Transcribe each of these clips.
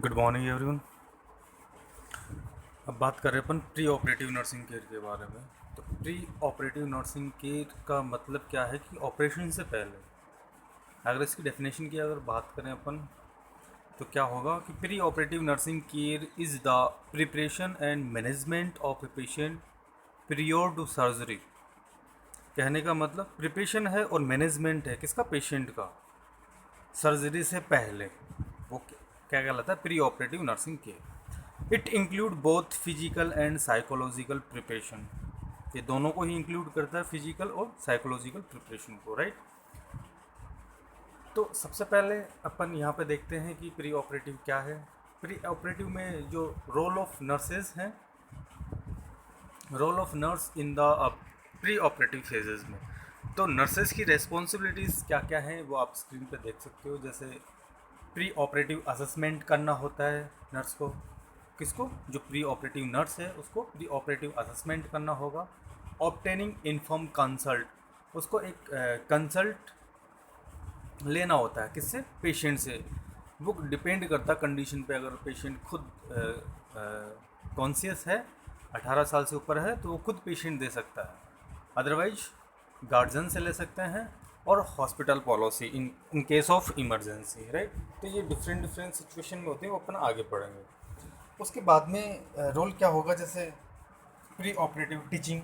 Good morning everyone. अब बात कर रहे हैं अपन प्री ऑपरेटिव नर्सिंग केयर के बारे में। तो प्री ऑपरेटिव नर्सिंग केयर का मतलब क्या है कि ऑपरेशन से पहले, अगर इसकी डेफिनेशन की अगर बात करें अपन, तो क्या होगा कि preoperative nursing care is the preparation and management of a patient prior to surgery. कहने का मतलब प्रिपरेशन है और मैनेजमेंट है किसका, पेशेंट का, सर्जरी से पहले। वो क्या कहलाता है, preoperative nursing care. It include both physical and psychological preparation. ये दोनों को ही इंक्लूड करता है, फिजिकल और साइकोलॉजिकल प्रिपरेशन को, राइट। तो सबसे पहले अपन यहाँ पे देखते हैं कि प्री ऑपरेटिव क्या है। प्री ऑपरेटिव में जो रोल ऑफ नर्सेज हैं, role of nurse in the preoperative phases में, तो नर्सेज की रेस्पॉन्सिबिलिटीज़ क्या क्या हैं वो आप स्क्रीन पे देख सकते हो। जैसे प्री ऑपरेटिव असेसमेंट करना होता है नर्स को, किसको, जो प्री ऑपरेटिव नर्स है उसको प्री ऑपरेटिव असेसमेंट करना होगा। ऑब्टेनिंग इन्फॉर्म कंसल्ट, उसको एक कंसल्ट लेना होता है, किससे, पेशेंट से। वो डिपेंड करता कंडीशन पे, अगर पेशेंट खुद कॉन्शियस है, 18 साल से ऊपर है, तो वो खुद पेशेंट दे सकता है। अदरवाइज गार्जियन से ले सकते हैं, और hospital policy in case of emergency, right. तो ये डिफरेंट डिफरेंट सिचुएशन में होते हैं, वो अपन आगे पढ़ेंगे। उसके बाद में रोल क्या होगा, जैसे pre operative teaching,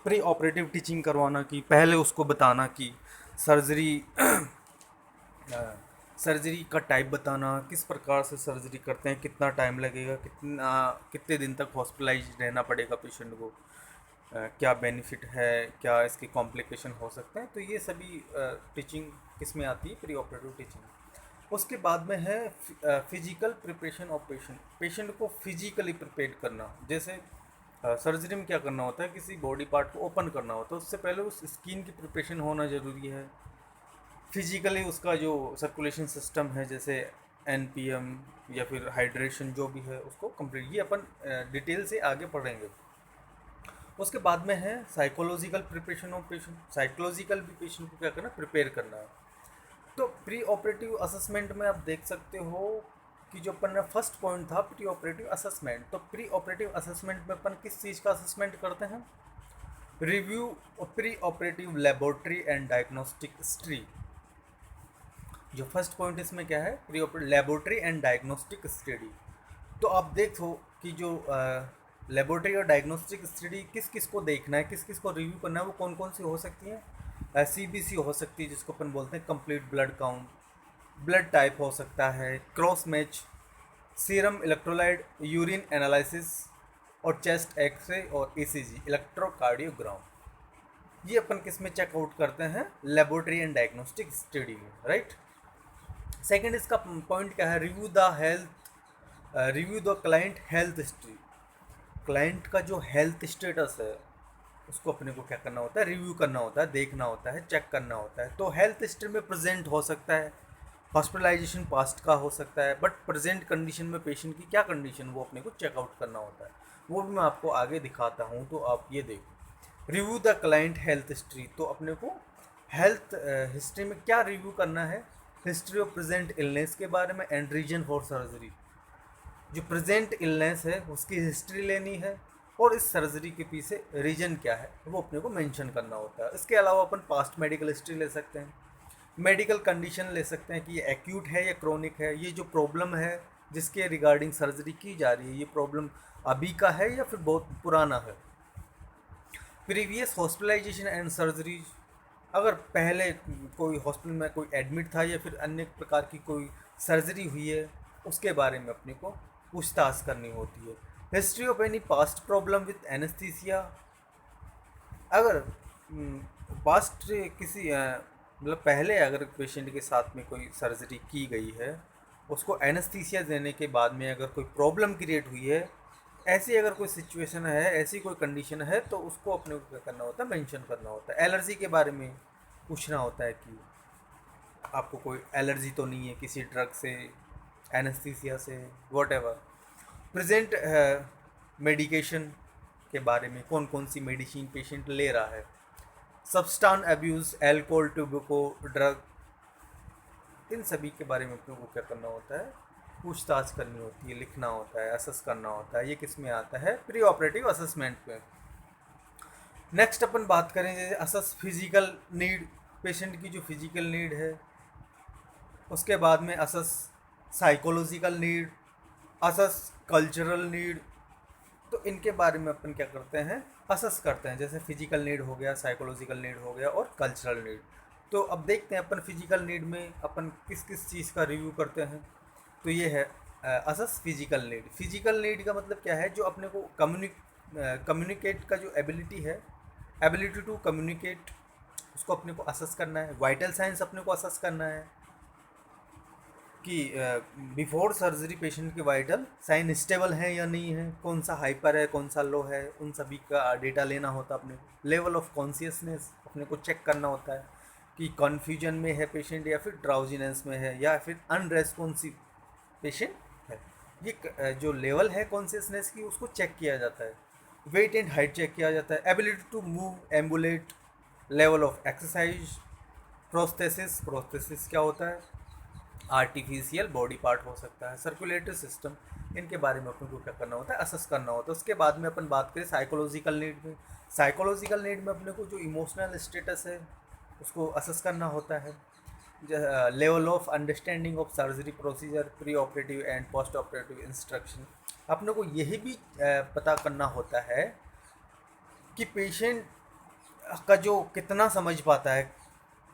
pre operative teaching करवाना, कि पहले उसको बताना कि सर्जरी सर्जरी का टाइप बताना, किस प्रकार से सर्जरी करते हैं, कितना टाइम लगेगा, कितने दिन तक हॉस्पिटलाइज रहना पड़ेगा पेशेंट को, क्या बेनिफिट है, क्या इसके कॉम्प्लिकेशन हो सकते हैं। तो ये सभी टीचिंग किस में आती है, प्री ऑपरेटिव टीचिंग। उसके बाद में है physical preparation of patient, patient को फिजिकली प्रिपेयर करना। जैसे सर्जरी में क्या करना होता है, किसी बॉडी पार्ट को ओपन करना होता है, उससे पहले उस स्किन की प्रिपरेशन होना ज़रूरी है। फिजिकली उसका जो सर्कुलेशन सिस्टम है, जैसे एनपीएम या फिर हाइड्रेशन जो भी है, उसको कंप्लीट, ये अपन डिटेल से आगे पढ़ेंगे। उसके बाद में है psychological preparation of patient, psychological भी पेशेंट को क्या करना, प्रिपेयर करना है। तो प्री ऑपरेटिव असेसमेंट में आप देख सकते हो कि जो अपन फर्स्ट पॉइंट था प्री ऑपरेटिव असेसमेंट, तो प्री ऑपरेटिव असेसमेंट में अपन किस चीज़ का असेसमेंट करते हैं, review pre operative laboratory and diagnostic history. जो फर्स्ट पॉइंट इसमें क्या है, pre operative laboratory and diagnostic study. तो आप देखो कि जो लेबोरेटरी और डायग्नोस्टिक स्टडी किस किस को देखना है, किस किस को रिव्यू करना है, वो कौन कौन सी हो सकती हैं। सीबीसी हो सकती है, जिसको अपन बोलते हैं complete blood count, blood type हो सकता है, cross match, serum electrolyte, urine analysis, और चेस्ट एक्सरे और ईसीजी इलेक्ट्रोकार्डियोग्राम। ये अपन किस में चेकआउट करते हैं, लेबोरेटरी एंड डायग्नोस्टिक स्टडी में, राइट। सेकेंड इसका पॉइंट क्या है, review the health, review the client health history. Client का जो हेल्थ स्टेटस है उसको अपने को क्या करना होता है, रिव्यू करना होता है, देखना होता है, चेक करना होता है। तो हेल्थ हिस्ट्री में प्रेजेंट हो सकता है, हॉस्पिटलाइजेशन पास्ट का हो सकता है, बट प्रेजेंट कंडीशन में पेशेंट की क्या कंडीशन, वो अपने को चेकआउट करना होता है। वो भी मैं आपको आगे दिखाता हूँ, तो आप ये देखो। Review the client health history, तो अपने को हेल्थ हिस्ट्री में क्या रिव्यू करना है, हिस्ट्री ऑफ प्रेजेंट इलनेस के बारे में एंड रीजन फॉर सर्जरी। जो प्रेजेंट इलनेस है उसकी हिस्ट्री लेनी है, और इस सर्जरी के पीछे रीजन क्या है वो अपने को मेंशन करना होता है। इसके अलावा अपन पास्ट मेडिकल हिस्ट्री ले सकते हैं, मेडिकल कंडीशन ले सकते हैं कि ये एक्यूट है या क्रोनिक है, ये जो प्रॉब्लम है जिसके रिगार्डिंग सर्जरी की जा रही है, ये प्रॉब्लम अभी का है या फिर बहुत पुराना है। प्रीवियस हॉस्पिटलाइजेशन एंड सर्जरी, अगर पहले कोई हॉस्पिटल में कोई एडमिट था या फिर अन्य प्रकार की कोई सर्जरी हुई है, उसके बारे में अपने को पूछताछ करनी होती है। History of any past problem with anaesthesia, अगर पास्ट किसी मतलब पहले अगर पेशेंट के साथ में कोई सर्जरी की गई है, उसको एनेस्थीसिया देने के बाद में अगर कोई प्रॉब्लम क्रिएट हुई है, ऐसी अगर कोई सिचुएशन है, ऐसी कोई कंडीशन है, तो उसको अपने को क्या करना होता है, मेंशन करना होता है। एलर्जी के बारे में पूछना होता है कि आपको कोई एलर्जी तो नहीं है किसी ड्रग से, एनेस्थीसिया से, वॉट एवर। प्रेजेंट मेडिकेशन के बारे में, कौन कौन सी मेडिसिन पेशेंट ले रहा है, substance abuse, alcohol, tobacco, drug, इन सभी के बारे में अपने को क्या करना होता है, पूछताछ करनी होती है, लिखना होता है, असेस करना होता है, ये किस में आता है? प्री ऑपरेटिव असेसमेंट में। नेक्स्ट अपन बात करें जैसे असेस फिजिकल नीड, पेशेंट की जो फिजिकल नीड है। उसके बाद में assess psychological need, assess cultural need. तो इनके बारे में अपन क्या करते हैं, असेस करते हैं। जैसे फिजिकल नीड हो गया, साइकोलॉजिकल नीड हो गया और कल्चरल नीड। तो अब देखते हैं अपन फिजिकल नीड में अपन किस किस चीज़ का रिव्यू करते हैं। तो ये है assess physical need. Physical need का मतलब क्या है? जो अपने को कम्युनिकेट का जो एबिलिटी है, एबिलिटी टू कम्युनिकेट, उसको अपने को असेस करना है। वाइटल साइंस अपने को असेस करना है कि बिफोर सर्जरी पेशेंट के वाइटल साइन स्टेबल हैं या नहीं है, कौन सा हाइपर है, कौन सा लो है, उन सभी का डेटा लेना होता है अपने को। लेवल ऑफ कॉन्शियसनेस अपने को चेक करना होता है कि कन्फ्यूजन में है पेशेंट या फिर ड्राउजीनेस में है या फिर अनरेस्पॉन्सिव पेशेंट है। ये जो लेवल है कॉन्शियसनेस की, उसको चेक किया जाता है। वेट एंड हाइट चेक किया जाता है। Ability to move, ambulate, level of exercise, prosthesis. Prosthesis क्या होता है? आर्टिफिशियल बॉडी पार्ट हो सकता है। सर्कुलेटरी सिस्टम, इनके बारे में अपन को क्या करना होता है? असेस करना होता है। उसके बाद में अपन बात करें साइकोलॉजिकल नीड में। साइकोलॉजिकल नीड में अपने को जो इमोशनल स्टेटस है उसको असेस करना होता है। Level of understanding of surgery procedure, pre operative and post operative instruction. अपने को यही भी पता करना होता है कि पेशेंट का जो कितना समझ पाता है,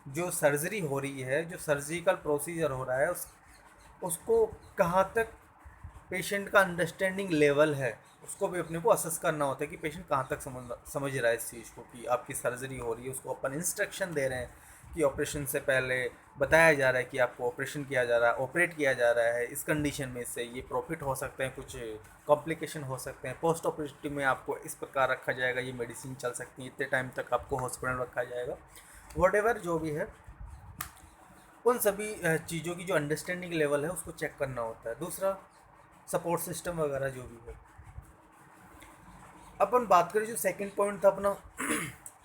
जो सर्जरी हो रही है, जो सर्जिकल प्रोसीजर हो रहा है, उसको कहाँ तक पेशेंट का अंडरस्टैंडिंग लेवल है, उसको भी अपने को असेस करना होता है कि पेशेंट कहाँ तक समझ रहा है इस चीज़ को कि आपकी सर्जरी हो रही है। उसको अपन इंस्ट्रक्शन दे रहे हैं कि ऑपरेशन से पहले बताया जा रहा है कि आपको ऑपरेशन किया जा रहा है, ऑपरेट किया जा रहा है इस कंडीशन में, इससे ये प्रॉफिट हो सकते हैं, कुछ कॉम्प्लिकेशन हो सकते हैं। पोस्ट ऑपरेटिव में आपको इस प्रकार रखा जाएगा, ये मेडिसिन चल सकती है, इतने टाइम तक आपको हॉस्पिटल रखा जाएगा। वॉट जो भी है, उन सभी चीज़ों की जो अंडरस्टैंडिंग लेवल है उसको चेक करना होता है। दूसरा सपोर्ट सिस्टम वगैरह जो भी है। अपन बात करें जो सेकंड पॉइंट था अपना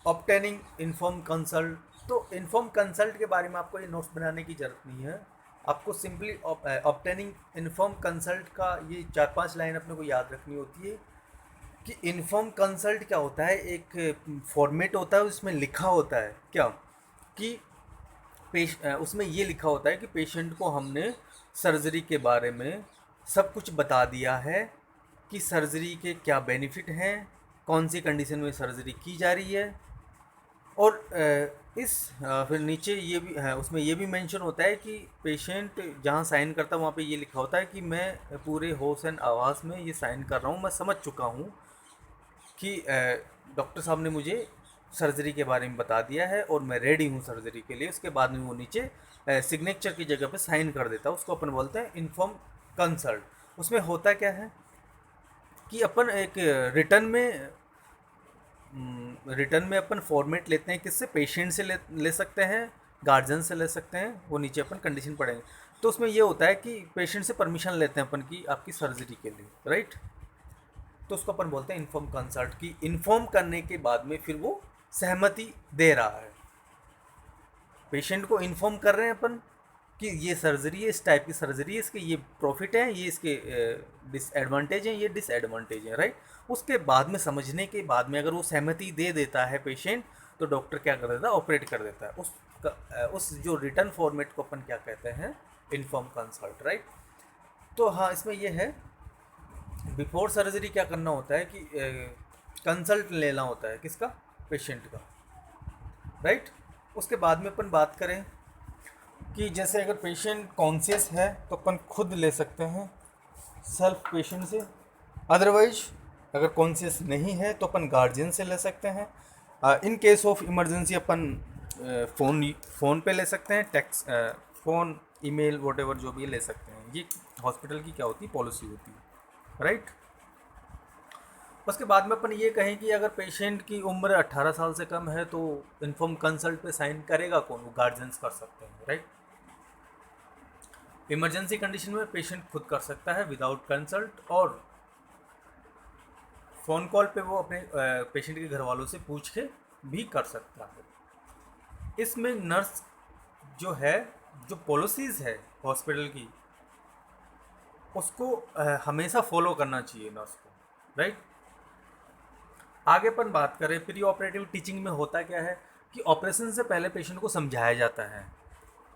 ऑब्टेनिंग इन्फॉर्म कंसल्ट। तो इन्फॉर्म कंसल्ट के बारे में आपको ये नोट्स बनाने की ज़रूरत नहीं है। आपको सिंपली ऑब्टेनिंग इन्फॉर्म कंसल्ट का ये 4-5 लाइन अपने को याद रखनी होती है कि इन्फॉर्म कंसल्ट क्या होता है। एक फॉर्मेट होता है, उसमें लिखा होता है क्या कि उसमें ये लिखा होता है कि पेशेंट को हमने सर्जरी के बारे में सब कुछ बता दिया है कि सर्जरी के क्या बेनिफिट हैं, कौन सी कंडीशन में सर्जरी की जा रही है। और फिर नीचे ये भी है, उसमें ये भी मेंशन होता है कि पेशेंट जहाँ साइन करता है वहाँ पे ये लिखा होता है कि मैं पूरे होश एंड आवाज़ में ये साइन कर रहा हूँ, मैं समझ चुका हूँ कि डॉक्टर साहब ने मुझे सर्जरी के बारे में बता दिया है और मैं रेडी हूँ सर्जरी के लिए। उसके बाद में वो नीचे सिग्नेचर की जगह पे साइन कर देता है, उसको अपन बोलते हैं इन्फॉर्म कंसल्ट। उसमें होता क्या है कि अपन एक रिटर्न में अपन फॉर्मेट लेते हैं, किससे? पेशेंट से ले सकते हैं, गार्जियन से ले सकते हैं, वो नीचे अपन कंडीशन पढ़ेंगे। तो उसमें ये होता है कि पेशेंट से परमिशन लेते हैं अपन की आपकी सर्जरी के लिए, राइट। तो उसको अपन बोलते हैं इन्फॉर्म कंसल्ट की इन्फॉर्म करने के बाद में फिर वो सहमति दे रहा है। पेशेंट को इन्फॉर्म कर रहे हैं अपन कि ये सर्जरी है, इस टाइप की सर्जरी है, इसके ये प्रॉफिट है, ये इसके डिसएडवांटेज हैं, ये डिसएडवांटेज हैं, राइट। उसके बाद में समझने के बाद में अगर वो सहमति दे देता है पेशेंट, तो डॉक्टर क्या कर देता है? ऑपरेट कर देता है। उस जो रिटर्न फॉर्मेट को अपन क्या कहते हैं? Inform consult, right. तो हाँ, इसमें ये है बिफोर सर्जरी क्या करना होता है कि कंसल्ट लेना होता है, किसका? पेशेंट का, राइट। उसके बाद में अपन बात करें कि जैसे अगर पेशेंट कॉन्शियस है तो अपन खुद ले सकते हैं सेल्फ पेशेंट से। अदरवाइज अगर कॉन्शियस नहीं है तो अपन गार्जियन से ले सकते हैं। In case of emergency upon phone पे ले सकते हैं, टेक्स्ट, फ़ोन, ईमेल, वॉटेवर जो भी ले सकते हैं। ये हॉस्पिटल की क्या होती है? पॉलिसी होती है, राइट। उसके बाद में अपन ये कहें कि अगर पेशेंट की उम्र 18 साल से कम है तो इन्फॉर्म कंसल्ट पे साइन करेगा कौन? वो गार्जियंस कर सकते हैं, राइट। इमरजेंसी कंडीशन में पेशेंट खुद कर सकता है विदाउट कंसल्ट, और फ़ोन कॉल पे वो अपने पेशेंट के घर वालों से पूछ के भी कर सकता है। इसमें नर्स जो है, जो पॉलिसीज़ है हॉस्पिटल की, उसको हमेशा फॉलो करना चाहिए नर्स को, राइट। आगे अपन बात करें प्री ऑपरेटिव टीचिंग में होता क्या है कि ऑपरेशन से पहले पेशेंट को समझाया जाता है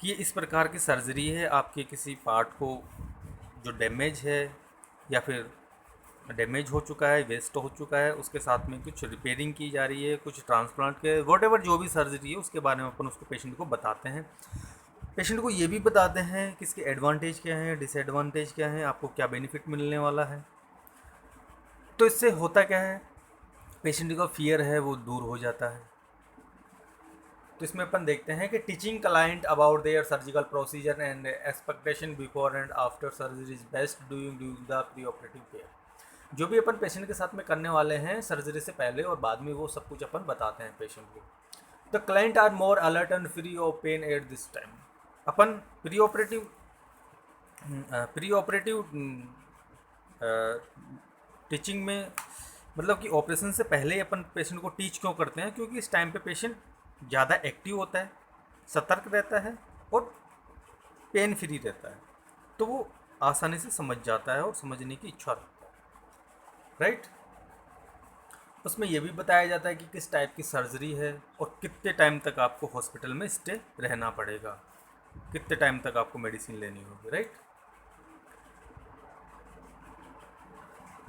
कि ये इस प्रकार की सर्जरी है, आपके किसी पार्ट को जो डैमेज है या फिर डैमेज हो चुका है, वेस्ट हो चुका है, उसके साथ में कुछ रिपेयरिंग की जा रही है, कुछ ट्रांसप्लांट के वॉट जो भी सर्जरी है उसके बारे में अपन उसको पेशेंट को बताते हैं। पेशेंट को ये भी बताते हैं कि इसके एडवांटेज क्या हैं, डिसएडवांटेज क्या हैं, आपको क्या बेनिफिट मिलने वाला है। तो इससे होता क्या है, पेशेंट का फियर है वो दूर हो जाता है। तो इसमें अपन देखते हैं कि teaching client about their surgical procedure and expectation before and after surgery is best during the pre operative care. जो भी अपन पेशेंट के साथ में करने वाले हैं सर्जरी से पहले और बाद में, वो सब कुछ अपन बताते हैं पेशेंट को। The client are more alert and free of pain at this time. अपन प्री ऑपरेटिव टीचिंग में मतलब कि ऑपरेशन से पहले ही अपन पेशेंट को टीच क्यों करते हैं, क्योंकि इस टाइम पे पेशेंट ज़्यादा एक्टिव होता है, सतर्क रहता है और पेन फ्री रहता है, तो वो आसानी से समझ जाता है और समझने की इच्छा रखता है, राइट। उसमें यह भी बताया जाता है कि किस टाइप की सर्जरी है और कितने टाइम तक आपको हॉस्पिटल में स्टे रहना पड़ेगा, कितने टाइम तक आपको मेडिसिन लेनी होगी, राइट।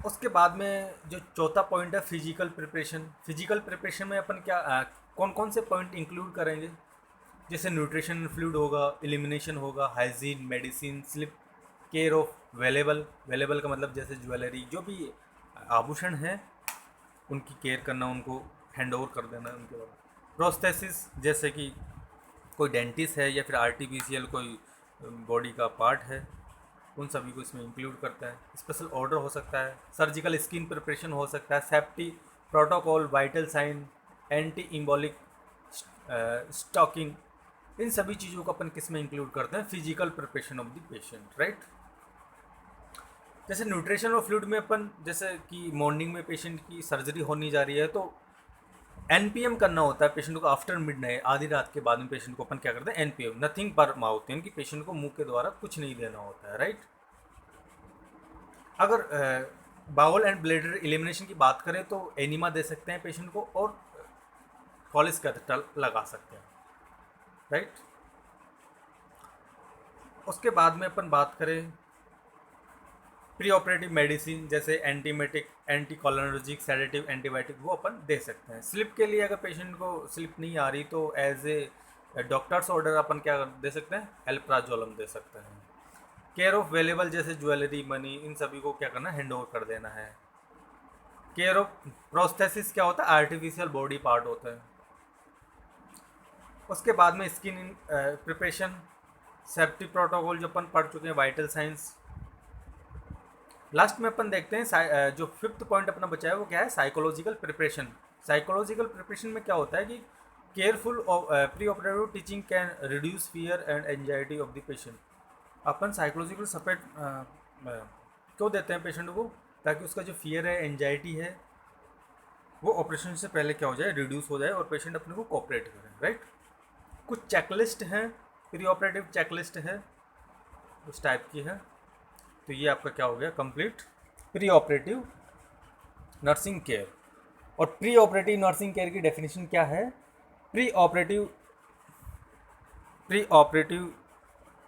उसके बाद में जो चौथा पॉइंट है फिजिकल प्रिपरेशन। फिजिकल प्रिपरेशन में अपन क्या कौन कौन से पॉइंट इंक्लूड करेंगे, जैसे न्यूट्रिशन फ्लूइड होगा, एलिमिनेशन होगा, hygiene, medicine, sleep, care of valuable का मतलब जैसे ज्वेलरी, जो भी आभूषण हैं उनकी केयर करना, उनको हैंड ओवर कर देना उनके बाद। प्रोस्थेसिस, जैसे कि कोई डेंटिस्ट है या फिर आर्टिफिशियल कोई बॉडी का पार्ट है, उन सभी को इसमें इंक्लूड करता है। स्पेशल ऑर्डर हो सकता है, सर्जिकल स्किन प्रिपरेशन हो सकता है, safety protocol, vital sign, anti embolic stocking, इन सभी चीज़ों को अपन किस में इंक्लूड करते हैं, physical preparation of the patient, right. जैसे न्यूट्रिशन और फ्लूइड में अपन जैसे कि मॉर्निंग में पेशेंट की सर्जरी होने जा रही है तो एनपीएम करना होता है पेशेंट को आफ्टर मिडनाइट, आधी रात के बाद में पेशेंट को अपन क्या करते हैं, एनपीएम, नथिंग पर माउथ, यानी कि पेशेंट को मुंह के द्वारा कुछ नहीं देना होता है, राइट। अगर बाउल एंड ब्लैडर एलिमिनेशन की बात करें तो एनिमा दे सकते हैं पेशेंट को और कॉलिस कैथेटर लगा सकते हैं, राइट। उसके बाद में अपन बात करें प्री ऑपरेटिव मेडिसिन, जैसे एंटीमेटिक, एंटीकोलिनर्जिक, सेडेटिव, एंटीबायोटिक, वो अपन दे सकते हैं। स्लिप के लिए अगर पेशेंट को स्लिप नहीं आ रही तो एज ए डॉक्टर्स ऑर्डर अपन क्या दे सकते हैं, एल्प्राजोलम दे सकते हैं। केयर ऑफ वेलेबल, जैसे ज्वेलरी, मनी, इन सभी को क्या करना, हैंड ओवर कर देना है। केयर ऑफ प्रोस्थेसिस क्या होता है, आर्टिफिशियल बॉडी पार्ट होता है। उसके बाद में स्किन प्रिपरेशन, सेफ्टी प्रोटोकॉल जो अपन पढ़ चुके हैं, वाइटल साइंस। लास्ट में अपन देखते हैं जो फिफ्थ पॉइंट अपना बचा है वो क्या है, साइकोलॉजिकल प्रिपरेशन। साइकोलॉजिकल प्रिपरेशन में क्या होता है कि careful pre operative teaching can reduce fear and anxiety of the patient. Upon psychological support क्यों देते हैं पेशेंट को, ताकि उसका जो फियर है, एंजाइटी है, वो ऑपरेशन से पहले क्या हो जाए, रिड्यूस हो जाए और पेशेंट अपने को कोऑपरेट करे, राइट। कुछ चेकलिस्ट हैं, प्री ऑपरेटिव चेकलिस्ट है, उस टाइप की है। तो ये आपका क्या हो गया, complete preoperative nursing care. और प्री ऑपरेटिव नर्सिंग केयर की डेफिनेशन क्या है, preoperative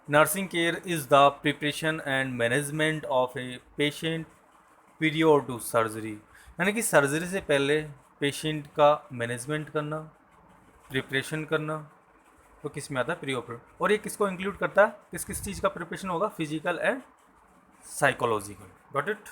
nursing care is the preparation and management of a patient period to surgery, यानी कि सर्जरी से पहले पेशेंट का मैनेजमेंट करना, प्रिपरेशन करना, तो किस में आता है, प्री ऑपरेटिव। और ये किसको इंक्लूड करता है, किस किस चीज़ का प्रिपरेशन होगा, physical and psychological. Got it.